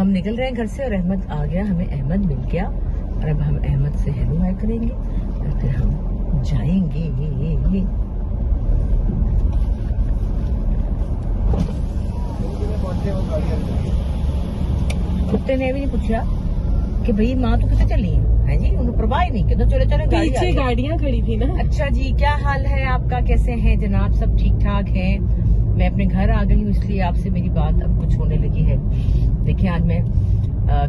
हम निकल रहे हैं घर से और अहमद आ गया, हमें अहमद मिल गया और अब हम अहमद से हेलो हाय करेंगे और फिर हम जाएंगे। कुत्ते ने भी नहीं पूछा कि भाई माँ तो कितने चली है जी, उन्हें परवाह ही नहीं कि तो चले चले पीछे गाड़ियाँ खड़ी थी ना। अच्छा जी, क्या हाल है आपका, कैसे हैं जनाब, सब ठीक ठाक हैं? मैं अपने घर आ गई हूँ इसलिए आपसे मेरी बात अब कुछ होने लगी है। देखिए आज मैं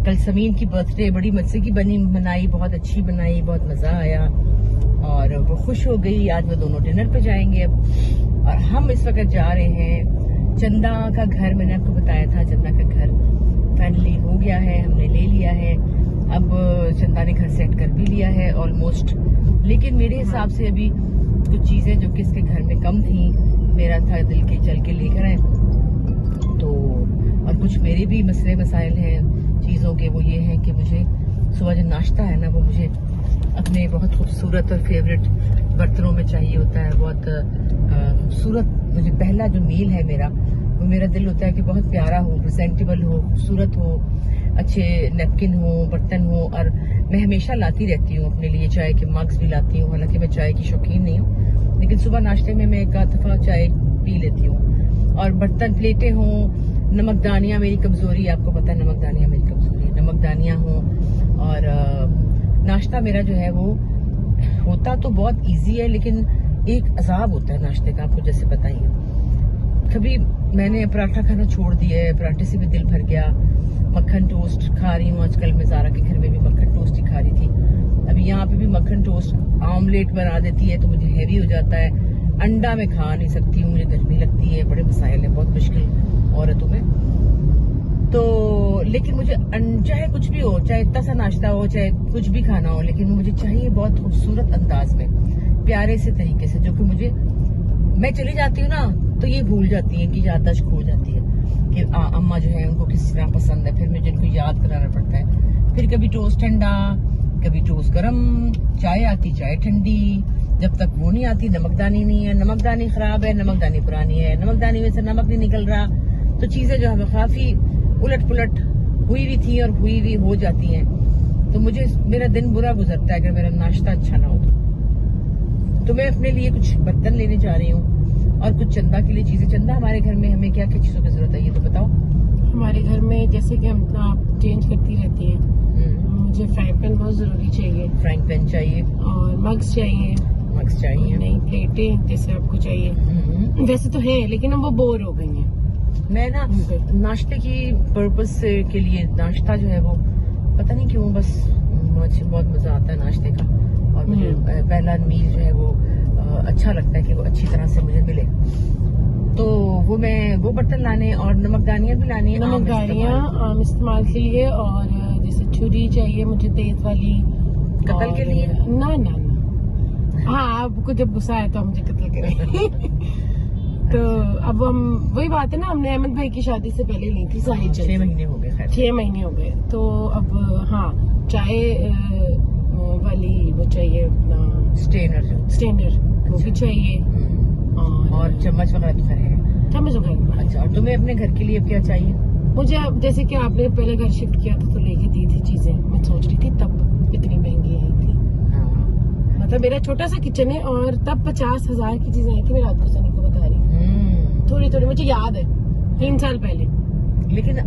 कल समीन की बर्थडे बड़ी मजे की मनाई, बहुत अच्छी बनाई, बहुत मजा आया और वो खुश हो गई। आज वो दोनों डिनर पे जाएंगे अब और हम इस वक्त जा रहे हैं चंदा का घर। मैंने आपको बताया था चंदा का घर फाइनली हो गया है, हमने ले लिया है। अब चंदा ने घर सेट कर भी लिया है ऑलमोस्ट, लेकिन मेरे हिसाब से अभी कुछ चीजें जो कि इसके घर में कम थी, मेरा था दिल के चल के लेकर आए तो, और कुछ मेरे भी मसले मसाइल हैं चीज़ों के। वो ये हैं कि मुझे सुबह जो नाश्ता है ना वो मुझे अपने बहुत खूबसूरत और फेवरेट बर्तनों में चाहिए होता है। बहुत खूबसूरत मुझे पहला जो मील है मेरा, वो मेरा दिल होता है कि बहुत प्यारा हो, प्रेजेंटेबल हो, खूबसूरत हो, अच्छे नैपकिन हो, बर्तन हो। और मैं हमेशा लाती रहती हूँ अपने लिए चाय के मग्स भी लाती हूँ, हालांकि मैं चाय की शौकीन नहीं हूँ, लेकिन सुबह नाश्ते में मैं एक दफा चाय पी लेती हूँ। और बर्तन प्लेटें हों, नमकदानियाँ मेरी कमजोरी, आपको पता है नमकदानियाँ मेरी कमजोरी, नमकदानियाँ हों। और नाश्ता मेरा जो है वो होता तो बहुत इजी है, लेकिन एक अजाब होता है नाश्ते का, आपको जैसे बताइए। कभी मैंने पराठा खाना छोड़ दिया है, पराठे से भी दिल भर गया। मक्खन टोस्ट खा रही हूँ आजकल, मैं ज़ारा के घर में भी मक्खन टोस्ट ही खा रही थी। अभी यहाँ पे भी मक्खन टोस्ट ऑमलेट बना देती है तो मुझे हैवी हो जाता है। अंडा मैं खा नहीं सकती हूँ, मुझे गर्मी लगती है, बड़े मसाइल है, बहुत मुश्किल औरतों में तो। लेकिन मुझे चाहे कुछ भी हो, चाहे इतना सा नाश्ता हो, चाहे कुछ भी खाना हो, लेकिन मुझे चाहिए बहुत खूबसूरत अंदाज में, प्यारे से तरीके से, जो कि मुझे, मैं चली जाती हूँ ना तो ये भूल जाती है कि याददाश्त खो जाती है कि अम्मा जो है उनको किस तरह पसंद है, फिर मुझे इनको याद कराना पड़ता है। फिर कभी टोस्ट ठंडा, कभी टोस्ट गरम, चाय आती चाय ठंडी, जब तक वो नहीं आती नमकदानी नहीं है, नमकदानी खराब है, नमकदानी पुरानी है, नमकदानी में से नमक नहीं निकल रहा, तो चीजें जो हमें काफी उलट पुलट हुई भी थी और हुई भी हो जाती हैं। तो मुझे मेरा दिन बुरा गुजरता है अगर मेरा नाश्ता अच्छा ना हो तो मैं अपने लिए कुछ बर्तन लेने जा रही हूँ और कुछ चंदा के लिए चीजें। चंदा हमारे घर में हमें क्या क्या चीजों की जरूरत है ये तो बताओ। हमारे घर में जैसे कि हम आप चेंज करती रहती हैं, मुझे फ्राइंग पैन बहुत जरूरी चाहिए, फ्राइंग पैन चाहिए और मग्स चाहिए, नई प्लेटें जैसे आपको चाहिए। वैसे तो है लेकिन हम वो बोर हो गई हैं। मैं ना नाश्ते की पर्पस के लिए, नाश्ता जो है वो पता नहीं क्यों बस मुझे बहुत मजा आता है नाश्ते का, और मुझे पहला मील जो है वो अच्छा लगता है कि वो अच्छी तरह से मुझे मिले। तो वो मैं वो बर्तन लाने और नमकदानियाँ भी लानी है, नमकदानियाँ आम इस्तेमाल के लिए, और जैसे छुरी चाहिए मुझे तेज वाली कत्ल के लिए। ना ना ना, हाँ आपको जब गुस्सा आया तो आप मुझे कत्ल करें। तो अब हम वही बात है ना, हमने अहमद भाई की शादी से पहले ली थी, 6 महीने हो गए, 6 महीने हो गए। तो अब हाँ चाय वाली वो चाहिए, स्टेनर वो भी चाहिए, और चम्मच वगैरह तो है, चम्मच वगैरह। अच्छा, और तुम्हें अपने घर के लिए अब क्या चाहिए? मुझे अब जैसे कि आपने पहले घर शिफ्ट किया था तो लेके दी थी चीजें, मैं सोच रही थी तब इतनी महंगी आई थी। मतलब मेरा छोटा सा किचन है और तब 50,000 की चीजें आई थी, मैं रात को सनी को बता रही हूँ, थोड़ी थोड़ी मुझे याद है 3 साल पहले। लेकिन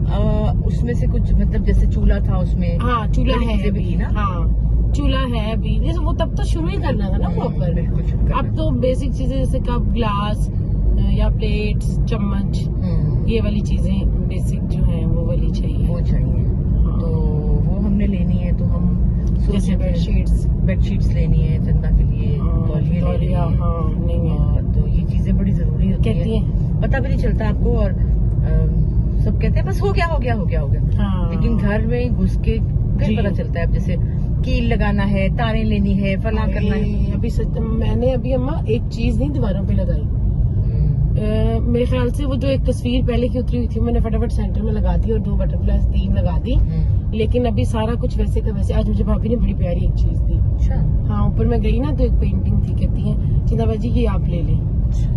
उसमें से कुछ मतलब जैसे चूल्हा था उसमें, हाँ चूल्हा है भी ना, हाँ चूल्हा है अभी, जैसे वो तब तो शुरू ही करना था ना प्रॉपर। अब तो बेसिक चीजें जैसे कप ग्लास या प्लेट्स चम्मच, ये वाली चीजें बेसिक जो है वो वाली चाहिए, वो चाहिए। हाँ। तो वो हमने लेनी है, तो हम जैसे बेडशीट्स लेनी है चंदा के लिए, तौलिया, तो ये चीजें बड़ी जरूरी होती है। पता भी नहीं चलता आपको, और सब कहते हैं बस हो गया हो गया हो गया हो गया, हाँ। लेकिन घर में घुस के फिर पता चलता है। अब जैसे कील लगाना है, तारें लेनी है, फला करना है। अभी मैंने अभी अम्मा एक चीज नहीं दीवारों पे लगाई, मेरे ख्याल से वो जो एक तस्वीर पहले की उतरी हुई थी मैंने फटाफट सेंटर में लगा दी और 2 बटरफ्लाई 3 लगा दी, लेकिन अभी सारा कुछ वैसे का वैसे। आज मुझे भाभी ने बड़ी प्यारी एक चीज दी। अच्छा। हाँ ऊपर मैं गई ना तो एक पेंटिंग थी, कहती है चिंताबाजी की आप ले लें।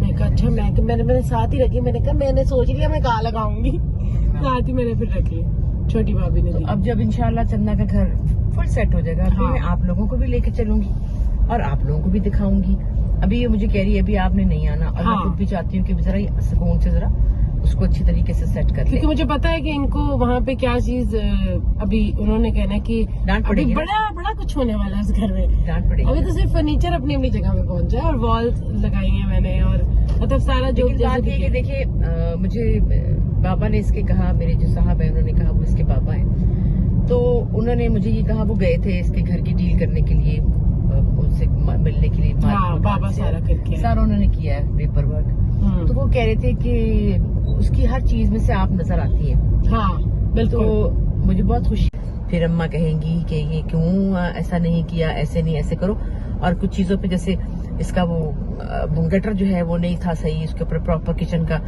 मैं कहा अच्छा, मैंने साथ ही रखी, मैंने कहा मैंने सोच लिया मैं कहाँ लगाऊंगी, साथ ही मैंने फिर रख लिया। छोटी भाभी ने दी। अब जब इंशाल्लाह चंदा का घर फुल सेट हो जाएगा तो मैं आप लोगों को भी लेके चलूंगी और आप लोगों को भी दिखाऊंगी। अभी ये मुझे कह रही है अभी आपने नहीं आना, और मैं खुद भी चाहती हूँ कि जरा सुकून से जरा उसको अच्छी तरीके से सेट कर ले, क्योंकि मुझे पता है कि इनको वहाँ पे क्या चीज अभी उन्होंने कहना है कि डांट पड़ेगी, बड़ा कुछ होने वाला है उस घर में, डांट पड़ेगी। अभी तो सिर्फ फर्नीचर अपनी अपनी जगह पे पहुंच जाए और वॉल लगाई है मैंने, और मतलब सारा जो बात ये कि देखिए मुझे बाबा ने इसके कहा, मेरे जो साहब है उन्होंने कहा वो इसके पापा है, तो उन्होंने मुझे ये कहा वो गए थे इसके घर की डील करने के लिए, उनसे मिलने के लिए, बाबा सारा उन्होंने किया है पेपर वर्क। तो वो कह रहे थे कि उसकी हर चीज में से आप नजर आती हैं। हाँ बिल्कुल। तो मुझे बहुत खुशी। फिर अम्मा कहेंगी कि ये क्यों ऐसा नहीं किया, ऐसे नहीं ऐसे करो, और कुछ चीजों पे जैसे इसका वो गटर जो है वो नहीं था सही, इसके ऊपर प्रॉपर किचन का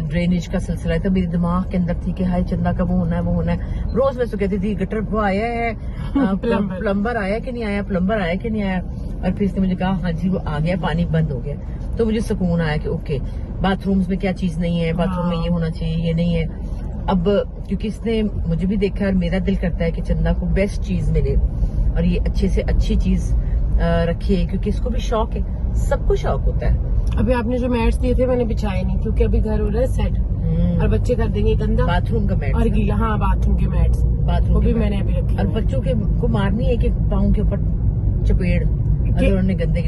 ड्रेनेज का सिलसिला है, तो मेरे दिमाग के अंदर थी कि हाय चंदा का वो होना है वो होना है। रोज मैं तो कहती थी गटर वो आया है, प्लम्बर आया कि नहीं आया, प्लम्बर आया कि नहीं आया, और फिर इसने मुझे कहा हाँ जी वो आ गया, पानी बंद हो गया। तो मुझे सुकून आया कि ओके बाथरूम्स में क्या चीज नहीं है, बाथरूम में ये होना चाहिए, ये नहीं है। अब क्योंकि इसने मुझे भी देखा और मेरा दिल करता है कि चंदा को बेस्ट चीज मिले और ये अच्छे से अच्छी चीज रखिए, क्योंकि इसको भी शौक है, सबको शौक होता है। अभी आपने जो मैट्स दिए थे मैंने बिछाए नहीं, क्योंकि अभी घर हो रहा है सेट और बच्चे कर देंगे गंदा। बाथरूम का मैट और गीला, हाँ बाथरूम के मैट्स, बाथरूम वो भी मैंने अभी रखे। और बच्चों के को मारनी है कि पाँव के ऊपर चपेड़, अगर उन्होंने गंदे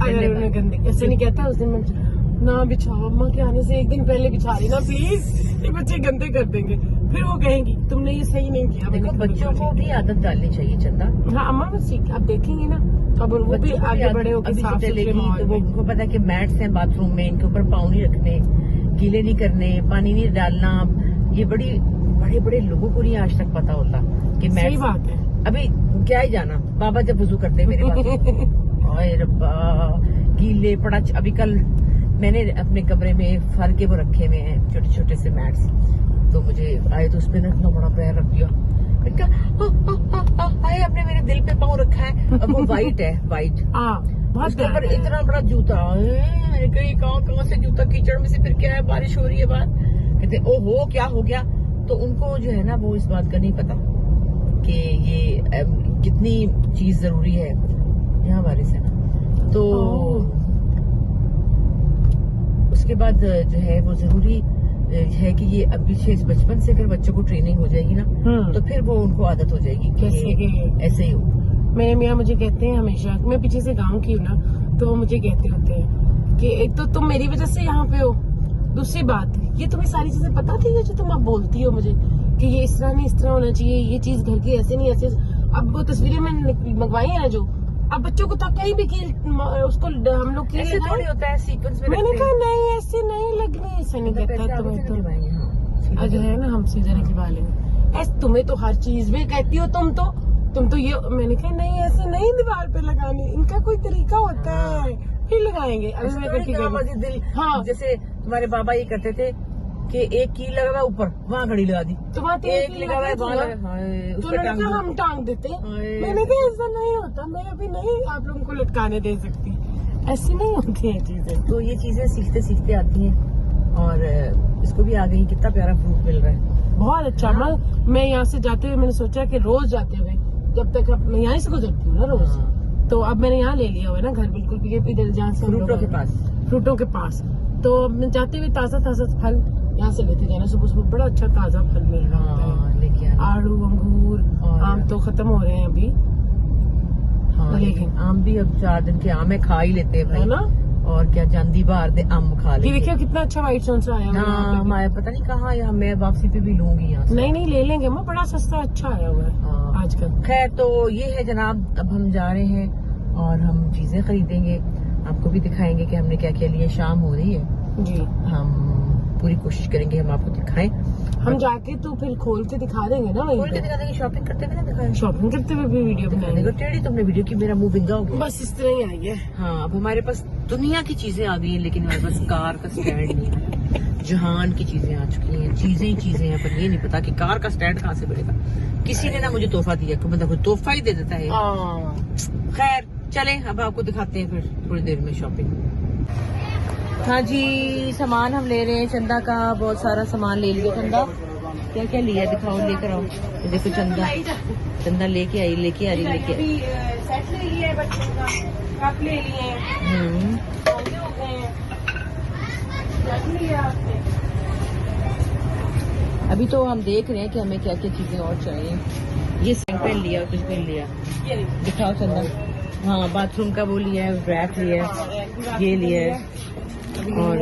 ऐसे नहीं कहता उस दिन मैं ना बिछाओ, अम्मा के आने से एक दिन पहले बिछा रही ना प्लीज, ये बच्चे गंदे कर देंगे, फिर वो कहेंगी तुमने ये सही नहीं किया। देखो बच्चों को भी आदत डालनी चाहिए चंदा। हाँ अम्मा बस सीख, आप देखेंगे ना अब वो भी आगे बड़े होकर साफ सुथरे माहौल तो वो उनको पता है कि मैट्स हैं बाथरूम में, इनके ऊपर पाँव नहीं रखने, गीले नहीं करने, पानी नहीं डालना। ये बड़े बड़े लोगों को नहीं आज तक पता होता कि सही बात है। अभी क्या ही जाना, बाबा जब वुजू करते मेरे ओए रब्बा गीले पड़ा। अभी कल मैंने अपने कमरे में फर के वो रखे हुए हैं छोटे छोटे से मैट्स, तो मुझे आए तो उसमें इतना बड़ा पैर रख दिया, आए आपने मेरे दिल पे पाँव रखा है। अब वो वाइट है, वाइट उसके ऊपर इतना बड़ा जूता, मैंने कहा कहाँ से जूता, कीचड़ में से, फिर क्या है बारिश हो रही है बात, कहते ओहो क्या हो गया। तो उनको जो है ना वो इस बात का नहीं पता कि ये कितनी चीज जरूरी है। यहाँ बारिश है ना, तो उसके बाद जो है वो जरूरी है कि ये अभी से बचपन से अगर बच्चों को ट्रेनिंग हो जाएगी ना तो फिर वो उनको आदत हो जाएगी कि ऐसे ही हो। मेरे मियाँ मुझे कहते हैं हमेशा, मैं पीछे से गाँव की हूँ ना, तो वो मुझे कहते होते हैं कि एक तो तुम मेरी वजह से यहाँ पे हो, दूसरी बात ये तुम्हें सारी चीजें पता थी जो तुम अब बोलती हो मुझे कि ये इस तरह नहीं इस तरह होना चाहिए, ये चीज घर की ऐसे नहीं ऐसे। अब वो तस्वीरें मैंने मंगवाई है ना जो, अब बच्चों को तो कहीं भी उसको हम लोग ऐसे थोड़ी होता है सीक्वेंस में। मैंने कहा नहीं ऐसे नहीं लगनी, ऐसे नहीं कहता तुम्हें तो जो है ना हम सीधे निकलवा लेंगे, ऐसे तुम्हें तो हर चीज में कहती हो तुम तो ये। मैंने कहा नहीं ऐसे नहीं दीवार पे लगानी, इनका कोई तरीका होता है, फिर लगाएंगे। अभी मैं दिल हाँ जैसे तुम्हारे बाबा ये करते थे कि एक कील लगा हुआ ऊपर, वहाँ घड़ी लगा दी, तो वहाँ एक लगा हुआ है वहाँ हम टांग देते। मैंने कहा ऐसा नहीं होता, मैं अभी नहीं आप लोगों को लटकाने दे सकती, ऐसी नहीं होती है चीजें। तो ये चीजें सीखते सीखते आती हैं, और इसको भी आ गई, कितना प्यारा फ्रूट मिल रहा है, बहुत अच्छा। मैं यहाँ से जाते हुए मैंने सोचा कि रोज जाते हुए जब तक मैं यहाँ से गुजरती हूँ ना रोज, तो अब मैंने यहाँ ले लिया हुआ है ना घर बिल्कुल इधर जहाँ से फ्रूटों के पास, तो मैं जाते हुए ताजा फल यहाँ से लेते जाना, सुबह सुबह बड़ा अच्छा ताजा फल मिल रहा होता है। आड़ू अंगूर आम तो खत्म हो रहे हैं अभी, लेकिन आम भी अब 4 दिन के आम है, खा ही लेते हैं भाई ना, और क्या जांदी बाहर दे आम खा लेते। देखिए कितना अच्छा व्हाइट सॉस आया हमारे पता नहीं कहाँ, यहाँ मैं वापसी पे भी लूंगी यहाँ से। नहीं ले लेंगे, मैं बड़ा सस्ता अच्छा आया हुआ है आजकल। खैर तो ये है जनाब, अब हम जा रहे हैं और हम चीजें खरीदेंगे, आपको भी दिखाएंगे कि हमने क्या क्या लिया। शाम हो रही है जी, हम पूरी कोशिश करेंगे हम आपको दिखाएं। हम जाके तो फिर खोल के दिखा देंगे ना, खोल के दिखा देंगे, शॉपिंग करते हुए ना दिखाएंगे, शॉपिंग करते हुए भी वीडियो बनाएंगे। टेढ़ी तुमने वीडियो की, मेरा मुंह बिंगा हो गया, बस इस तरह ही आई है। हाँ अब हमारे पास दुनिया की चीजें आ गई हैं, लेकिन हमारे पास कार का स्टैंड नहीं है। जहान की चीजें आ चुकी हैं, चीजें ही चीजें हैं, पर ये नहीं पता कि कार का स्टैंड कहाँ से मिलेगा। किसी ने ना मुझे तोहफा दिया, मतलब कोई तोहफा ही दे देता है। खैर चलें अब आपको दिखाते हैं फिर थोड़ी देर में शॉपिंग। हाँ जी, सामान हम ले रहे हैं चंदा का, बहुत सारा सामान ले लिया चंदा, क्या क्या लिया दिखाओ, लेकर आओ। ये देखो चंदा, चंदा लेके आ रही लेके आ रही। सेट ले लिया है बच्चों का, कप ले लिए हैं, पौधे हो गए हैं, रख लिया आपने। अभी तो हम देख रहे हैं कि हमें क्या क्या चीजें और चाहिए। ये सेंट पेन लिया, कुछ पेन लिया, ये देखो। दिखाओ चंदा। हाँ, बाथरूम का वो लिया है, रैक लिया है, ये लिया है, और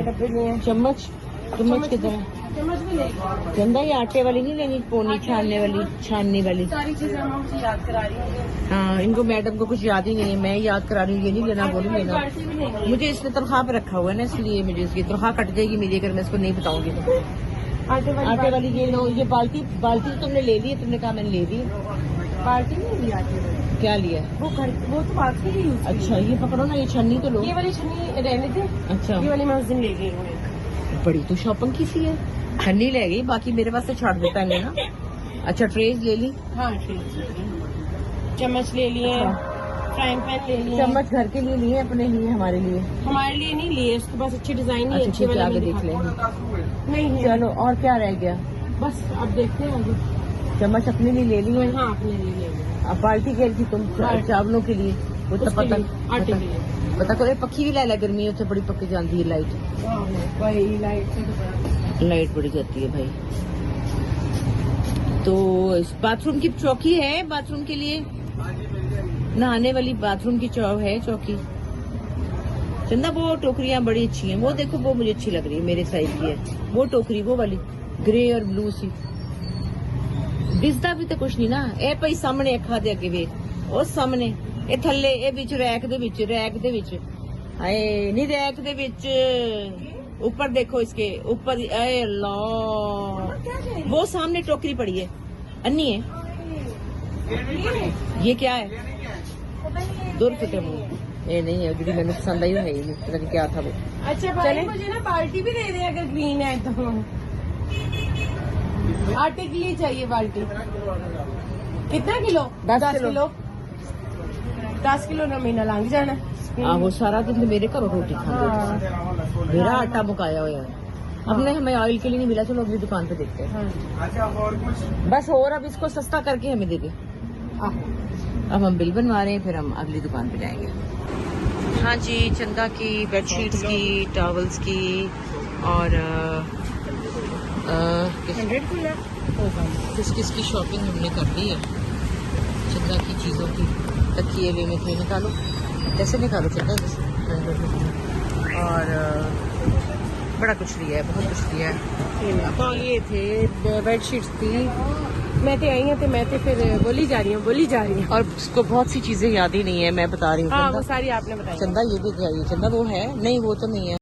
चम्मच, चम्मच किधर? चम्मच भी नहीं, चंदा ये आटे वाली नहीं लेनी, पोनी छानने वाली, छानने वाली। सारी चीजें हम हमसे याद करा रही हैं। हाँ, इनको मैडम को कुछ याद ही नहीं है, मैं याद करा रही हूँ, ये नहीं लेना, वो नहीं लेना। बाल्टी भी नहीं, मुझे इसने तनख्वाह पे रखा हुआ है ना, इसलिए मुझे इसकी तनख्वाह कट जाएगी मेरी अगर मैं इसको नहीं बताऊंगी तो। आटे वाली ये लो, ये बाल्टी, बाल्टी तो तुमने ले ली है, तुमने कहा मैंने ले ली। बाल्टी नहीं ली आटे वाली। क्या लिया? वो तो बात ही नहीं यूज। अच्छा, ये पकड़ो ना, ये छन्नी तो लो। ये वाली छन्नी रहने थे, अच्छा, ये वाली मैं उस दिन ले गई हूँ। बड़ी तो शॉपिंग की सी है। छन्नी ले गई, बाकी मेरे पास से छाड़ देता है ना। अच्छा, ट्रेज ले ली, हाँ ठीक है, चम्मच ले लिए, फ्राइंग पैन ले लिए। चम्मच घर के लिए लिए, अपने लिए, हमारे लिए? हमारे लिए नहीं लिए, उसके पास अच्छी डिजाइन नहीं, अच्छा, अच्छे ठीक है, वाले आगे में देख लेंगे। नहीं है। चलो, और क्या रह गया? बस अब देखते हैं आगे। चम्मच अपने लिए ले लिए। हाँ अपने लिए ले लिए। अब बाल्टी कह रही थी तुम चावलों के लिए, वो तो उसके पता लिए, आटे के लिए। पता करो, पक्की भी ला ला, गर्मी है बड़ी पक्की जाती है लाइट, भाई लाइट से तो बड़ा। लाइट बढ़ जाती है भाई। तो इस बाथरूम की चौकी है, बाथरूम के लिए नहाने वाली बाथरूम की है चौकी। चंदा वो टोकरियां बड़ी अच्छी हैं, वो देखो, वो मुझे अच्छी लग रही है, मेरे साइज की है वो टोकरी, वो वाली ग्रे और ब्लू सी। दिसदा भी तो कुछ नहीं ना, ए भाई सामने अखा दे अगे वे, ਉਹ ਸਾਹਮਣੇ ਇਹ ਥੱਲੇ ਇਹ ਵਿੱਚ ਰੈਕ ਦੇ ਵਿੱਚ ਹਾਏ ਨਹੀਂ ਰੈਕ ਦੇ ਵਿੱਚ ऊपर देखो, इसके ऊपर, अरे अल्लाह, वो सामने टोकरी पड़ी है, अन्नी है। ये क्या है? 2 रुपए का मुंह, ये नहीं है, अगली मैंने पसंद आई है, पता नहीं क्या था वो। अच्छा भाई, मुझे ना बाल्टी भी दे दे अगर ग्रीन है तो। आटे के लिए चाहिए बाल्टी। कितना किलो? 10 किलो। 10 किलो ना महीना लंघ जाना। आहो, सारा दिन तो मेरे घरों रोटी खाते, मेरा आटा मुकाया हुआ है। अपने हमें ऑयल के लिए नहीं मिला, चलो अगली दुकान पे देखते हैं। अच्छा, और कुछ? बस, और अब इसको सस्ता करके हमें दे दे। अब हम बिल बनवा रहे हैं, फिर हम अगली दुकान पे जाएंगे। हाँ जी, चंदा की बेडशीट्स की, टॉवल्स की, और किस किस की शॉपिंग हमने कर ली है। चंदा की चीज़ों की, तकिए लेने थे, निकालो, कैसे निकालो चंदा, और बड़ा कुछ लिया है, बहुत कुछ लिया है। ये थे बेडशीट्स थी, मैं तो आई हूँ, तो मैं तो फिर बोली जा रही हूँ। और उसको बहुत सी चीजें याद ही नहीं है, मैं बता रही हूँ। हाँ, वो सारी आपने बताई। चंदा ये भी चाहिए, चंदा वो है नहीं, वो तो नहीं है।